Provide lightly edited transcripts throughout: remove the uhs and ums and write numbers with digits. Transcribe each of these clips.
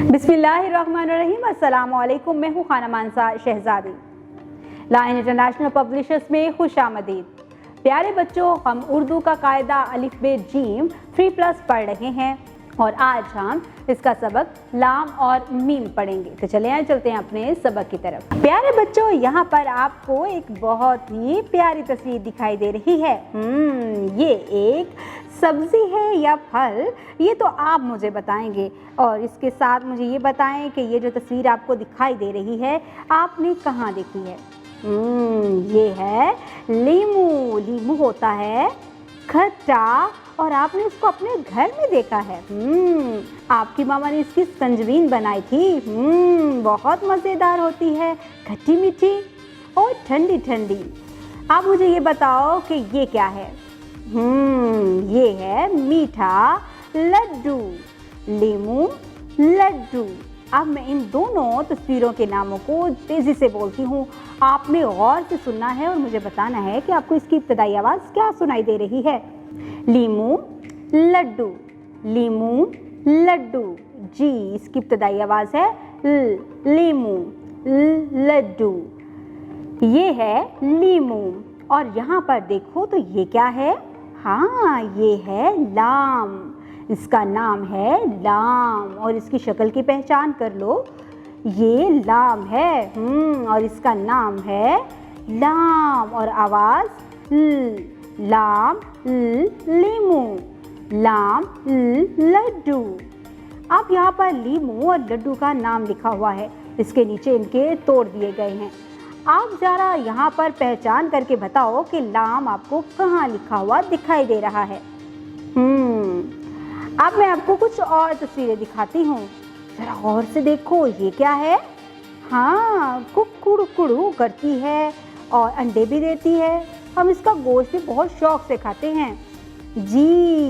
बिस्मिल्लाहिर्रहमानिर्रहीम। अस्सलामुअलैकुम। मैं हूँ खाना मानसा शहजादी। लायन इंटरनेशनल पब्लिशर्स में खुशामदीद। प्यारे बच्चों, हम उर्दू का कायदा अलिफ बे जीम 3+ पढ़ रहे हैं और आज हम इसका सबक लाम और मीम पढ़ेंगे। तो चलते हैं अपने सबक की तरफ। प्यारे बच्चों, यहाँ पर आपको एक बहुत ही प्यारी तस्वीर दिखाई दे रही है। ये एक सब्जी है या फल, ये तो आप मुझे बताएंगे। और इसके साथ मुझे ये बताएं कि ये जो तस्वीर आपको दिखाई दे रही है आपने कहाँ देखी है। ये है लीमू। लीमू होता है खट्टा और आपने इसको अपने घर में देखा है। आपकी मामा ने इसकी संजवीन बनाई थी। बहुत मज़ेदार होती है, खट्टी मीठी और ठंडी ठंडी। आप मुझे ये बताओ कि ये क्या है। ये है मीठा लड्डू। लीमू लड्डू। अब मैं इन दोनों तस्वीरों के नामों को तेज़ी से बोलती हूँ, आपने गौर से सुनना है और मुझे बताना है कि आपको इसकी इब्तदाई आवाज़ क्या सुनाई दे रही है। लीमू लड्डू। लीमू लड्डू। जी, इसकी इब्तदाई आवाज़ है लीमू लड्डू। ये है लीमू और यहाँ पर देखो तो ये क्या है। हाँ, ये है लाम। इसका नाम है लाम और इसकी शक्ल की पहचान कर लो। ये लाम है और इसका नाम है लाम और आवाज़ लाम लीमू। लाम लड्डू। अब यहाँ पर लीमू और लड्डू का नाम लिखा हुआ है, इसके नीचे इनके तोड़ दिए गए हैं। आप ज़रा यहाँ पर पहचान करके बताओ कि लाम आपको कहाँ लिखा हुआ दिखाई दे रहा है। अब मैं आपको कुछ और तस्वीरें दिखाती हूँ, ज़रा गौर से देखो। ये क्या है। हाँ, कुकड़ू करती है और अंडे भी देती है। हम इसका गोश्त भी बहुत शौक से खाते हैं। जी,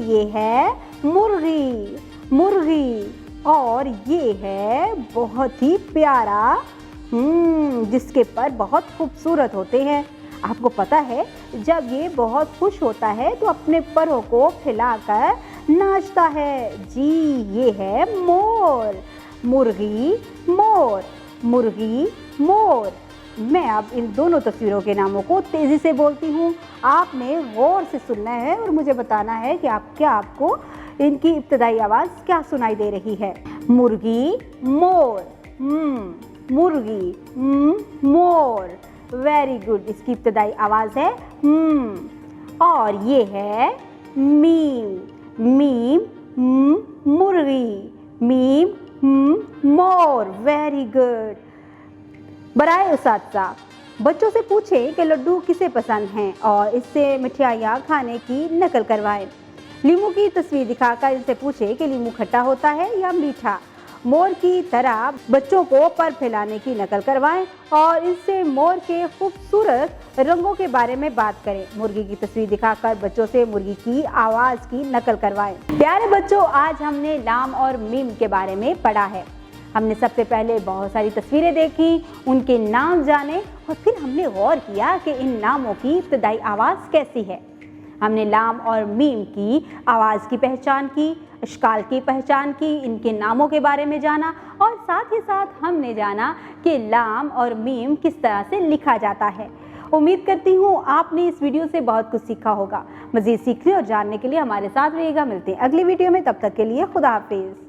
ये है मुर्गी। मुर्गी और ये है बहुत ही प्यारा, जिसके पर बहुत खूबसूरत होते हैं। आपको पता है, जब ये बहुत खुश होता है तो अपने परों को फैलाकर नाचता है। जी, ये है मोर। मुर्गी मोर। मुर्गी मोर। मैं अब इन दोनों तस्वीरों के नामों को तेज़ी से बोलती हूँ, आपने गौर से सुनना है और मुझे बताना है कि आपको इनकी इब्तदाई आवाज़ क्या सुनाई दे रही है। मुर्गी मोर। मुर्गी मोर। Very good. इसकी इब्तदाई आवाज़ है और ये है मीम। मीम मुर्गी। मीम मोर। Very good. बराए उस्ताद, बच्चों से पूछें कि लड्डू किसे पसंद हैं और इससे मिठाइयाँ खाने की नकल करवाएं। लीमू की तस्वीर दिखाकर इनसे पूछें कि लीमू खट्टा होता है या मीठा। मोर की तरह बच्चों को पर फैलाने की नकल करवाएं और इससे मोर के खूबसूरत रंगों के बारे में बात करें। मुर्गी की तस्वीर दिखाकर बच्चों से मुर्गी की आवाज़ की नकल करवाएं। प्यारे बच्चों, आज हमने लाम और मीम के बारे में पढ़ा है। हमने सबसे पहले बहुत सारी तस्वीरें देखी, उनके नाम जाने और फिर हमने गौर किया कि इन नामों की इब्तदाई आवाज़ कैसी है। हमने लाम और मीम की आवाज़ की पहचान की, अशकाल की पहचान की, इनके नामों के बारे में जाना और साथ ही साथ हमने जाना कि लाम और मीम किस तरह से लिखा जाता है। उम्मीद करती हूँ आपने इस वीडियो से बहुत कुछ सीखा होगा। मज़ीद सीखने और जानने के लिए हमारे साथ रहिएगा। मिलते हैं अगली वीडियो में, तब तक के लिए खुदा हाफिज़।